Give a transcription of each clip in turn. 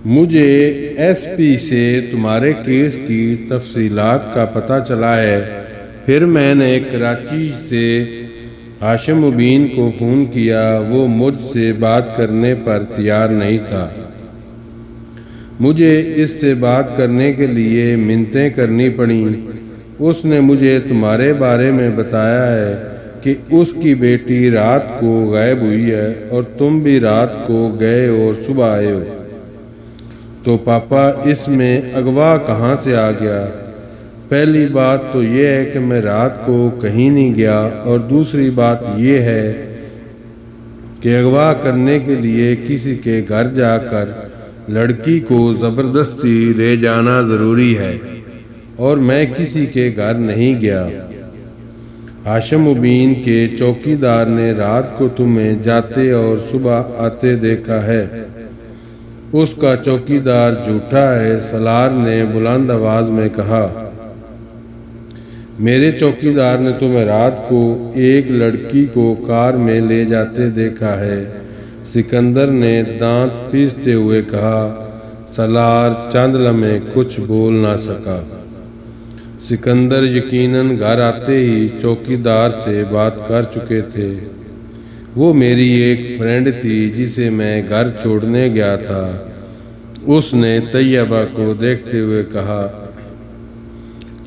مجھے S P سے تمہارے کیس کی تفصیلات کا پتہ چلا ہے۔ پھر میں نے کراچی سے ہاشم مبین کو فون کیا، وہ مجھ سے بات کرنے پر تیار نہیں تھا۔ مجھے اس سے بات کرنے کے لیے منتیں کرنی پڑیں۔ اس نے مجھے تمہارے بارے میں بتایا ہے کہ اس کی بیٹی رات کو غائب ہوئی ہے اور تم بھی رات کو گئے اور صبح آئے ہو۔ تو پاپا اس میں اغوا کہاں سے آ گیا؟ پہلی بات تو یہ ہے کہ میں رات کو کہیں نہیں گیا، اور دوسری بات یہ ہے کہ اغوا کرنے کے لیے کسی کے گھر جا کر لڑکی کو زبردستی لے جانا ضروری ہے، اور میں کسی کے گھر نہیں گیا۔ ہاشم مبین کے چوکیدار نے رات کو تمہیں جاتے اور صبح آتے دیکھا ہے۔ اس کا چوکیدار جھوٹا ہے، سالار نے بلند آواز میں کہا۔ میرے چوکیدار نے تمہیں رات کو ایک لڑکی کو کار میں لے جاتے دیکھا ہے، سکندر نے دانت پیستے ہوئے کہا۔ سالار چند لمحے کچھ بول نہ سکا۔ سکندر یقیناً گھر آتے ہی چوکیدار سے بات کر چکے تھے۔ وہ میری ایک فرینڈ تھی جسے میں گھر چھوڑنے گیا تھا۔ اس نے طیبہ کو دیکھتے ہوئے کہا۔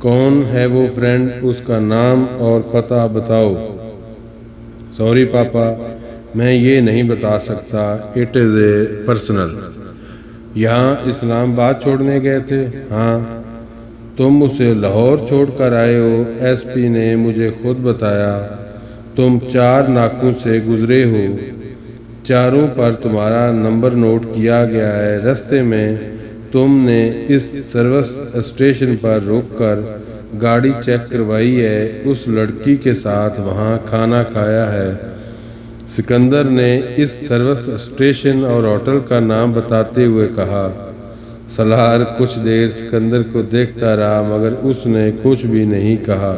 کون ہے وہ فرینڈ؟ اس کا نام اور پتہ بتاؤ۔ سوری پاپا، میں یہ نہیں بتا سکتا، اٹ از اے پرسنل۔ یہاں اسلام آباد چھوڑنے گئے تھے؟ ہاں۔ تم اسے لاہور چھوڑ کر آئے ہو؟ ایس پی نے مجھے خود بتایا۔ تم 4 ناکوں سے گزرے ہو، چاروں پر تمہارا نمبر نوٹ کیا گیا ہے۔ رستے میں تم نے اس سروس اسٹیشن پر رک کر گاڑی چیک کروائی ہے، اس لڑکی کے ساتھ وہاں کھانا کھایا ہے۔ سکندر نے اس سروس اسٹیشن اور ہوٹل کا نام بتاتے ہوئے کہا۔ سالار کچھ دیر سکندر کو دیکھتا رہا، مگر اس نے کچھ بھی نہیں کہا۔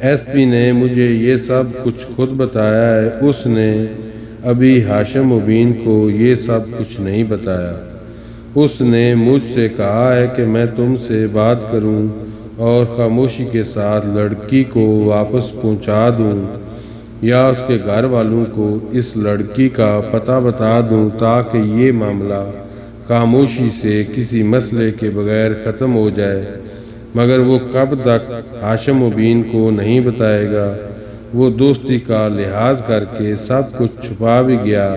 ایس پی نے مجھے یہ سب کچھ خود بتایا ہے، اس نے ابھی ہاشم مبین کو یہ سب کچھ نہیں بتایا۔ اس نے مجھ سے کہا ہے کہ میں تم سے بات کروں اور خاموشی کے ساتھ لڑکی کو واپس پہنچا دوں، یا اس کے گھر والوں کو اس لڑکی کا پتہ بتا دوں تاکہ یہ معاملہ خاموشی سے کسی مسئلے کے بغیر ختم ہو جائے۔ مگر وہ کب تک ہاشم مبین کو نہیں بتائے گا۔ وہ دوستی کا لحاظ کر کے سب کچھ چھپا بھی گیا،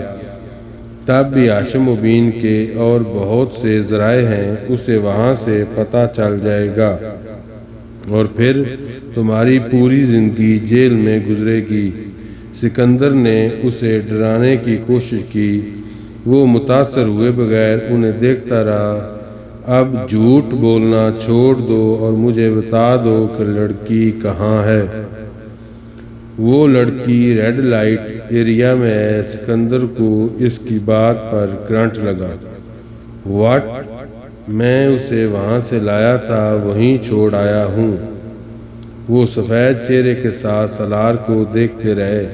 تب بھی ہاشم مبین کے اور بہت سے ذرائع ہیں، اسے وہاں سے پتہ چل جائے گا، اور پھر تمہاری پوری زندگی جیل میں گزرے گی۔ سکندر نے اسے ڈرانے کی کوشش کی۔ وہ متاثر ہوئے بغیر انہیں دیکھتا رہا۔ اب جھوٹ بولنا چھوڑ دو اور مجھے بتا دو کہ لڑکی کہاں ہے۔ وہ لڑکی ریڈ لائٹ ایریا میں ہے۔ سکندر کو اس کی بات پر کرنٹ لگا۔ واٹ؟ میں اسے وہاں سے لایا تھا، وہیں چھوڑ آیا ہوں۔ وہ سفید چہرے کے ساتھ سالار کو دیکھتے رہے۔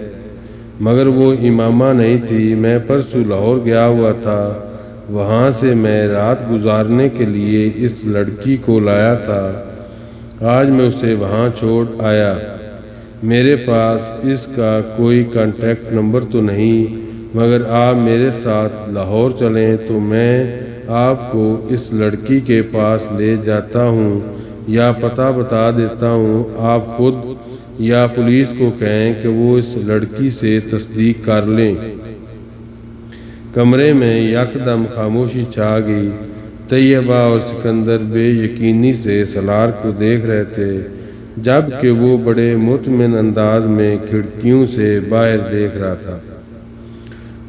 مگر وہ امامہ نہیں تھی۔ میں پرسوں لاہور گیا ہوا تھا، وہاں سے میں رات گزارنے کے لیے اس لڑکی کو لایا تھا۔ آج میں اسے وہاں چھوڑ آیا۔ میرے پاس اس کا کوئی کانٹیکٹ نمبر تو نہیں، مگر آپ میرے ساتھ لاہور چلیں تو میں آپ کو اس لڑکی کے پاس لے جاتا ہوں، یا پتہ بتا دیتا ہوں۔ آپ خود یا پولیس کو کہیں کہ وہ اس لڑکی سے تصدیق کر لیں۔ کمرے میں یکدم خاموشی چھا گئی۔ طیبہ اور سکندر بے یقینی سے سالار کو دیکھ رہے تھے، جبکہ وہ بڑے مطمئن انداز میں کھڑکیوں سے باہر دیکھ رہا تھا۔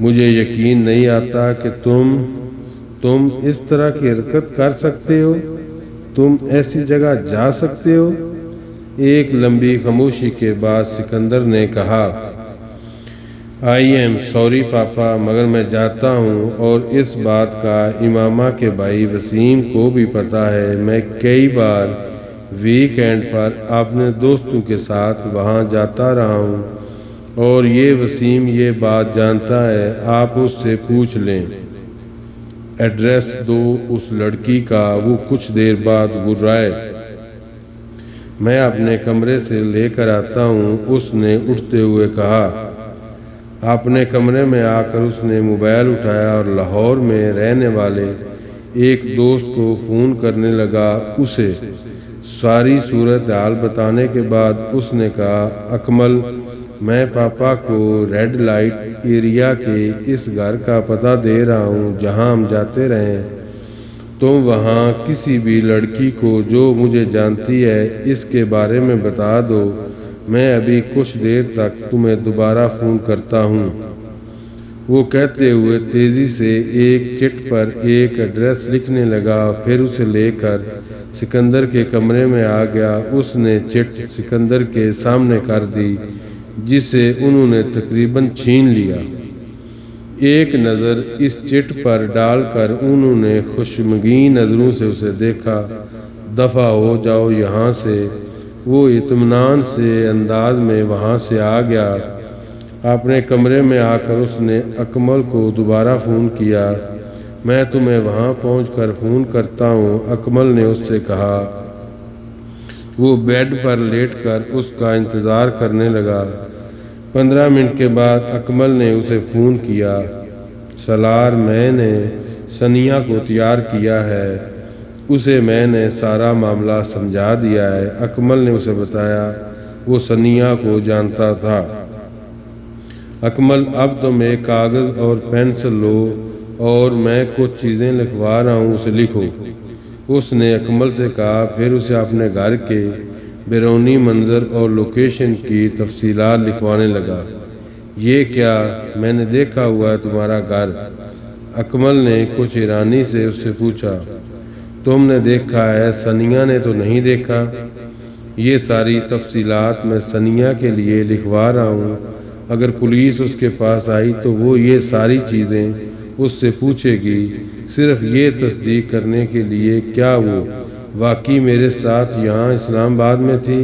مجھے یقین نہیں آتا کہ تم اس طرح کی حرکت کر سکتے ہو، تم ایسی جگہ جا سکتے ہو۔ ایک لمبی خاموشی کے بعد سکندر نے کہا، آئی ایم سوری پاپا، مگر میں جاتا ہوں، اور اس بات کا امامہ کے بھائی وسیم کو بھی پتہ ہے۔ میں کئی بار ویک اینڈ پر اپنے دوستوں کے ساتھ وہاں جاتا رہا ہوں، اور یہ وسیم یہ بات جانتا ہے، آپ اس سے پوچھ لیں۔ ایڈریس دو اس لڑکی کا۔ وہ کچھ دیر بعد گرائے، میں اپنے کمرے سے لے کر آتا ہوں۔ اس نے اٹھتے ہوئے کہا۔ اپنے کمرے میں آ کر اس نے موبائل اٹھایا اور لاہور میں رہنے والے ایک دوست کو فون کرنے لگا۔ اسے ساری صورتحال بتانے کے بعد اس نے کہا، اکمل، میں پاپا کو ریڈ لائٹ ایریا کے اس گھر کا پتہ دے رہا ہوں جہاں ہم جاتے رہے۔ تم وہاں کسی بھی لڑکی کو جو مجھے جانتی ہے اس کے بارے میں بتا دو۔ میں ابھی کچھ دیر تک تمہیں دوبارہ فون کرتا ہوں۔ وہ کہتے ہوئے تیزی سے ایک چٹ پر ایک ایڈریس لکھنے لگا، پھر اسے لے کر سکندر کے کمرے میں آ گیا۔ اس نے چٹ سکندر کے سامنے کر دی جسے انہوں نے تقریباً چھین لیا۔ ایک نظر اس چٹ پر ڈال کر انہوں نے خشمگین نظروں سے اسے دیکھا۔ دفع ہو جاؤ یہاں سے۔ وہ اطمینان سے انداز میں وہاں سے آ گیا۔ اپنے کمرے میں آ کر اس نے اکمل کو دوبارہ فون کیا۔ میں تمہیں وہاں پہنچ کر فون کرتا ہوں، اکمل نے اس سے کہا۔ وہ بیڈ پر لیٹ کر اس کا انتظار کرنے لگا۔ 15 منٹ کے بعد اکمل نے اسے فون کیا۔ سالار، میں نے ثنیا کو تیار کیا ہے، اسے میں نے سارا معاملہ سمجھا دیا ہے۔ اکمل نے اسے بتایا وہ ثنیا کو جانتا تھا۔ اکمل، اب تم ایک کاغذ اور پینسل لو اور میں کچھ چیزیں لکھوا رہا ہوں، اسے لکھو، اس نے اکمل سے کہا۔ پھر اسے اپنے گھر کے بیرونی منظر اور لوکیشن کی تفصیلات لکھوانے لگا۔ یہ کیا؟ میں نے دیکھا ہوا ہے تمہارا گھر، اکمل نے کچھ حیرانی سے اس سے پوچھا۔ تم نے دیکھا ہے، ثنیا نے تو نہیں دیکھا؟ یہ ساری تفصیلات میں ثنیا کے لیے لکھوا رہا ہوں۔ اگر پولیس اس کے پاس آئی تو وہ یہ ساری چیزیں اس سے پوچھے گی، صرف یہ تصدیق کرنے کے لیے کیا وہ واقعی میرے ساتھ یہاں اسلام آباد میں تھی۔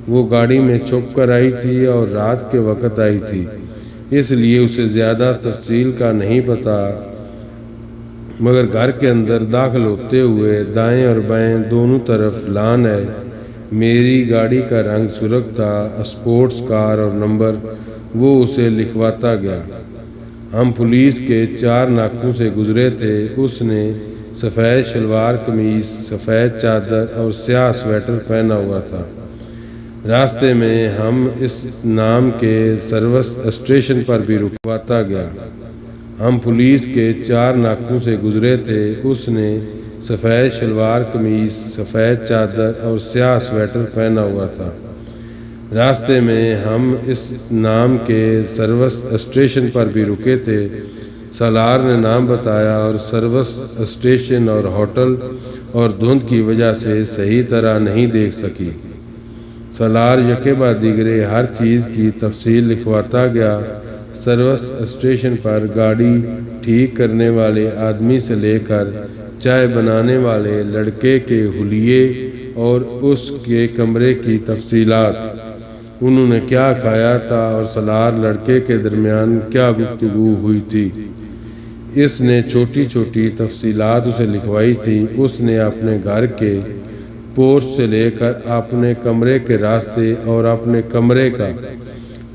وہ گاڑی میں چھپ کر آئی تھی اور رات کے وقت آئی تھی، اس لیے اسے زیادہ تفصیل کا نہیں پتا، مگر گھر کے اندر داخل ہوتے ہوئے دائیں اور بائیں دونوں طرف لان ہے۔ میری گاڑی کا رنگ سرخ تھا، اسپورٹس کار اور نمبر، وہ اسے لکھواتا گیا۔ ہم پولیس کے 4 ناکوں سے گزرے تھے۔ اس نے سفید شلوار قمیض، سفید چادر اور سیاہ سویٹر پہنا ہوا تھا۔ راستے میں ہم اس نام کے سروس اسٹیشن پر بھی رکواتا گیا۔ ہم پولیس کے 4 ناکوں سے گزرے تھے۔ اس نے سفید شلوار قمیض، سفید چادر اور سیاہ سویٹر پہنا ہوا تھا۔ راستے میں ہم اس نام کے سروس اسٹیشن پر بھی رکے تھے۔ سالار نے نام بتایا اور سروس اسٹیشن اور ہوٹل اور دھند کی وجہ سے صحیح طرح نہیں دیکھ سکی۔ سالار یکے بعد دیگرے ہر چیز کی تفصیل لکھواتا گیا۔ سروس اسٹیشن پر گاڑی ٹھیک کرنے والے آدمی سے لے کر چائے بنانے والے لڑکے کے حلیے اور اس کے کمرے کی تفصیلات، انہوں نے کیا کھایا تھا اور سالار لڑکے کے درمیان کیا گفتگو ہوئی تھی، اس نے چھوٹی چھوٹی تفصیلات اسے لکھوائی تھی۔ اس نے اپنے گھر کے پورچ سے لے کر اپنے کمرے کے راستے اور اپنے کمرے کا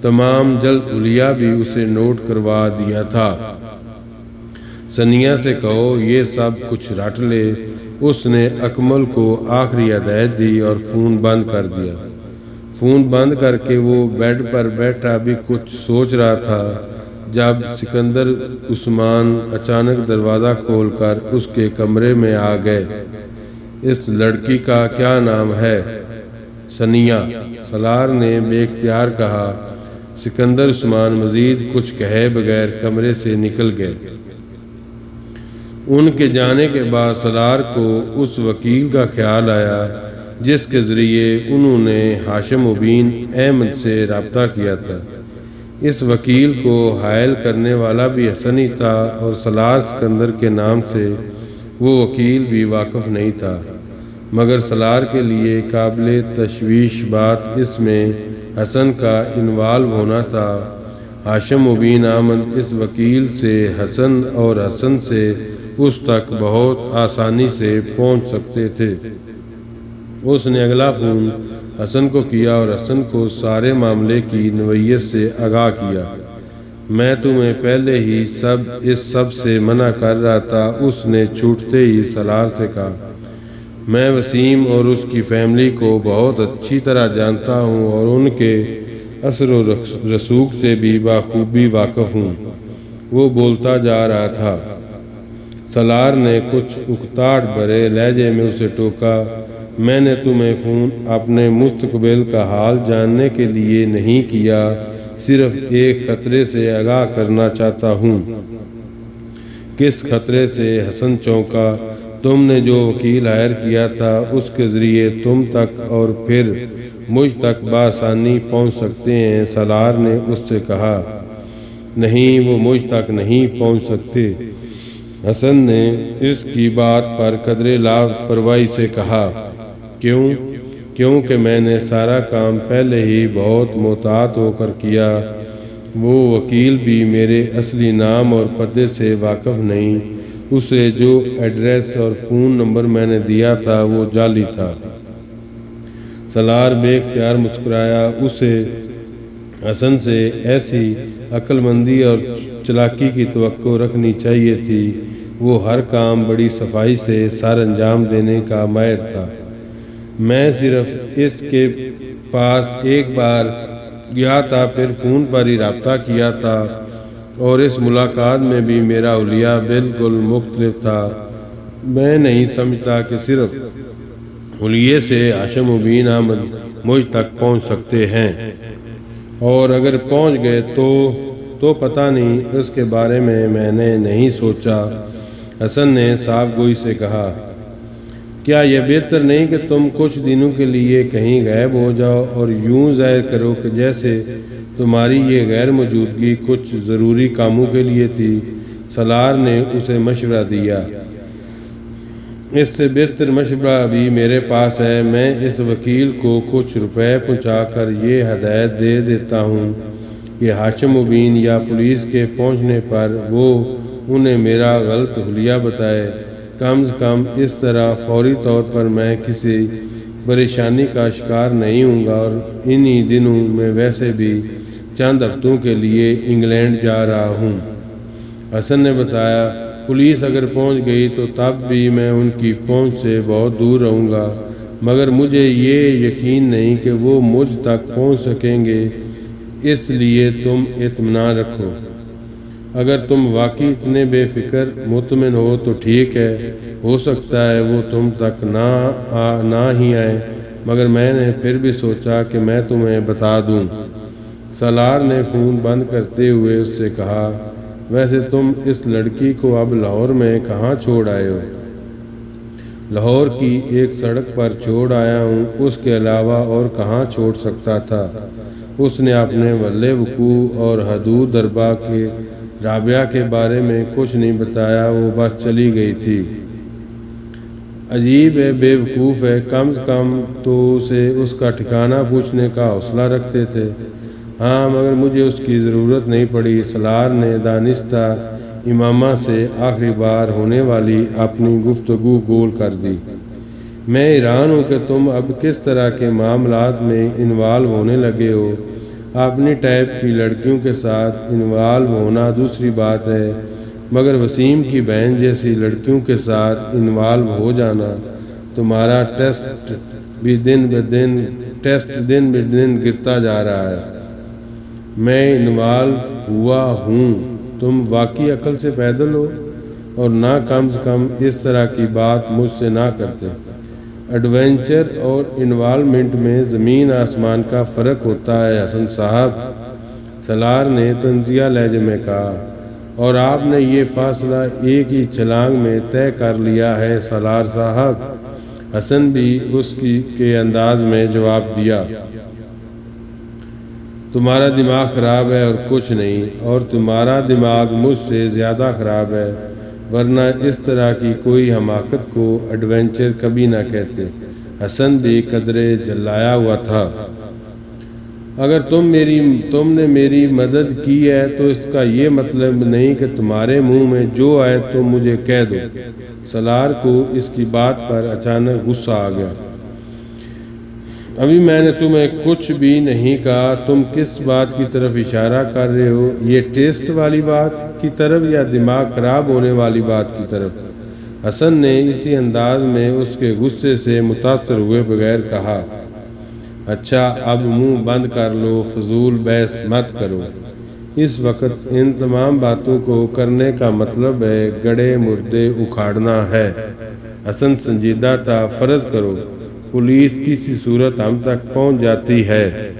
تمام جلد حلیہ بھی اسے نوٹ کروا دیا تھا۔ ثنیا سے کہو یہ سب کچھ رٹ لے، اس نے اکمل کو آخری ہدایت دی اور فون بند کر دیا۔ فون بند کر کے وہ بیڈ پر بیٹھا بھی کچھ سوچ رہا تھا جب سکندر عثمان اچانک دروازہ کھول کر اس کے کمرے میں آ گئے۔ اس لڑکی کا کیا نام ہے؟ ثنیا، سالار نے بے اختیار کہا۔ سکندر عثمان مزید کچھ کہے بغیر کمرے سے نکل گئے۔ ان کے جانے کے بعد سالار کو اس وکیل کا خیال آیا جس کے ذریعے انہوں نے ہاشم مبین احمد سے رابطہ کیا تھا۔ اس وکیل کو حائل کرنے والا بھی حسن ہی تھا اور سالار سکندر کے نام سے وہ وکیل بھی واقف نہیں تھا، مگر سالار کے لیے قابل تشویش بات اس میں حسن کا انوالو ہونا تھا۔ ہاشم مبین احمد اس وکیل سے حسن اور حسن سے اس تک بہت آسانی سے پہنچ سکتے تھے۔ اس نے اگلا فون حسن کو کیا اور حسن کو سارے معاملے کی نوعیت سے آگاہ کیا۔ میں تمہیں پہلے ہی اس سب سے منع کر رہا تھا، اس نے چھوٹتے ہی سالار سے کہا۔ میں وسیم اور اس کی فیملی کو بہت اچھی طرح جانتا ہوں اور ان کے اثر و رسوخ سے بھی بخوبی واقف ہوں۔ وہ بولتا جا رہا تھا۔ سالار نے کچھ اکتاہٹ بھرے لہجے میں اسے ٹوکا۔ میں نے تمہیں فون اپنے مستقبل کا حال جاننے کے لیے نہیں کیا، صرف ایک خطرے سے آگاہ کرنا چاہتا ہوں۔ کس خطرے سے؟ حسن چونکا۔ تم نے جو وکیل ہائر کیا تھا اس کے ذریعے تم تک اور پھر مجھ تک بآسانی پہنچ سکتے ہیں، سالار نے اس سے کہا۔ نہیں، وہ مجھ تک نہیں پہنچ سکتے، حسن نے اس کی بات پر قدرے لاپرواہی سے کہا۔ کیوں؟ کیونکہ میں نے سارا کام پہلے ہی بہت محتاط ہو کر کیا۔ وہ وکیل بھی میرے اصلی نام اور پتے سے واقف نہیں، اسے جو ایڈریس اور فون نمبر میں نے دیا تھا وہ جعلی تھا۔ سالار بے اختیار مسکرایا۔ اسے حسن سے ایسی عقل مندی اور چلاکی کی توقع رکھنی چاہیے تھی۔ وہ ہر کام بڑی صفائی سے سر انجام دینے کا ماہر تھا۔ میں صرف اس کے پاس ایک بار گیا تھا، پھر فون پر ہی رابطہ کیا تھا، اور اس ملاقات میں بھی میرا حلیہ بالکل مختلف تھا۔ میں نہیں سمجھتا کہ صرف حلیے سے ہاشم مبین احمد مجھ تک پہنچ سکتے ہیں، اور اگر پہنچ گئے تو پتہ نہیں، اس کے بارے میں نے نہیں سوچا۔ حسن نے صاف گوئی سے کہا۔ کیا یہ بہتر نہیں کہ تم کچھ دنوں کے لیے کہیں غائب ہو جاؤ اور یوں ظاہر کرو کہ جیسے تمہاری یہ غیر موجودگی کچھ ضروری کاموں کے لیے تھی؟ سالار نے اسے مشورہ دیا۔ اس سے بہتر مشورہ بھی میرے پاس ہے۔ میں اس وکیل کو کچھ روپے پہنچا کر یہ ہدایت دے دیتا ہوں کہ ہاشم مبین یا پولیس کے پہنچنے پر وہ انہیں میرا غلط حلیہ بتائے۔ کم از کم اس طرح فوری طور پر میں کسی پریشانی کا شکار نہیں ہوں گا، اور انہی دنوں میں ویسے بھی چند ہفتوں کے لیے انگلینڈ جا رہا ہوں۔ حسن نے بتایا۔ پولیس اگر پہنچ گئی تو تب بھی میں ان کی پہنچ سے بہت دور رہوں گا، مگر مجھے یہ یقین نہیں کہ وہ مجھ تک پہنچ سکیں گے، اس لیے تم اطمینان رکھو۔ اگر تم واقعی اتنے بے فکر مطمئن ہو تو ٹھیک ہے، ہو سکتا ہے وہ تم تک نہ ہی آئے، مگر میں نے پھر بھی سوچا کہ میں تمہیں بتا دوں۔ سالار نے فون بند کرتے ہوئے اس سے کہا۔ ویسے تم اس لڑکی کو اب لاہور میں کہاں چھوڑ آئے ہو؟ لاہور کی ایک سڑک پر چھوڑ آیا ہوں، اس کے علاوہ اور کہاں چھوڑ سکتا تھا؟ اس نے اپنے ولے وقوع اور حدود دربا کے رابعہ کے بارے میں کچھ نہیں بتایا، وہ بس چلی گئی تھی۔ عجیب ہے، بے وقوف ہے، کم از کم تو اسے اس کا ٹھکانہ پوچھنے کا حوصلہ رکھتے تھے۔ ہاں، مگر مجھے اس کی ضرورت نہیں پڑی۔ سالار نے دانستہ امامہ سے آخری بار ہونے والی اپنی گفتگو گول کر دی۔ میں حیران ہوں کہ تم اب کس طرح کے معاملات میں انوالو ہونے لگے ہو۔ اپنی ٹائپ کی لڑکیوں کے ساتھ انوالو ہونا دوسری بات ہے، مگر وسیم کی بہن جیسی لڑکیوں کے ساتھ انوالو ہو جانا، تمہارا ٹیسٹ دن بہ دن گرتا جا رہا ہے۔ میں انوالو ہوا ہوں، تم واقعی عقل سے پیدل ہو، اور نہ کم از کم اس طرح کی بات مجھ سے نہ کرتے۔ ایڈونچر اور انوالومنٹ میں زمین آسمان کا فرق ہوتا ہے حسن صاحب، سالار نے طنزیہ لہجے میں کہا، اور آپ نے یہ فاصلہ ایک ہی چھلانگ میں طے کر لیا ہے سالار صاحب۔ حسن بھی اس کے انداز میں جواب دیا۔ تمہارا دماغ خراب ہے اور کچھ نہیں، اور تمہارا دماغ مجھ سے زیادہ خراب ہے، ورنہ اس طرح کی کوئی حماقت کو ایڈونچر کبھی نہ کہتے۔ حسن بھی قدرے جلایا ہوا تھا۔ اگر تم نے میری مدد کی ہے تو اس کا یہ مطلب نہیں کہ تمہارے منہ میں جو آئے تم مجھے کہہ دو۔ سالار کو اس کی بات پر اچانک غصہ آ گیا۔ ابھی میں نے تمہیں کچھ بھی نہیں کہا، تم کس بات کی طرف اشارہ کر رہے ہو؟ یہ ٹیسٹ والی بات کی طرف یا دماغ خراب ہونے والی بات کی طرف؟ حسن نے اسی انداز میں اس کے غصے سے متاثر ہوئے بغیر کہا، اچھا اب منہ بند کر لو، فضول بحث مت کرو۔ اس وقت ان تمام باتوں کو کرنے کا مطلب ہے گڑے مردے اکھاڑنا ہے۔ حسن سنجیدہ تھا۔ فرض کرو پولیس کسی صورت ہم تک پہنچ جاتی ہے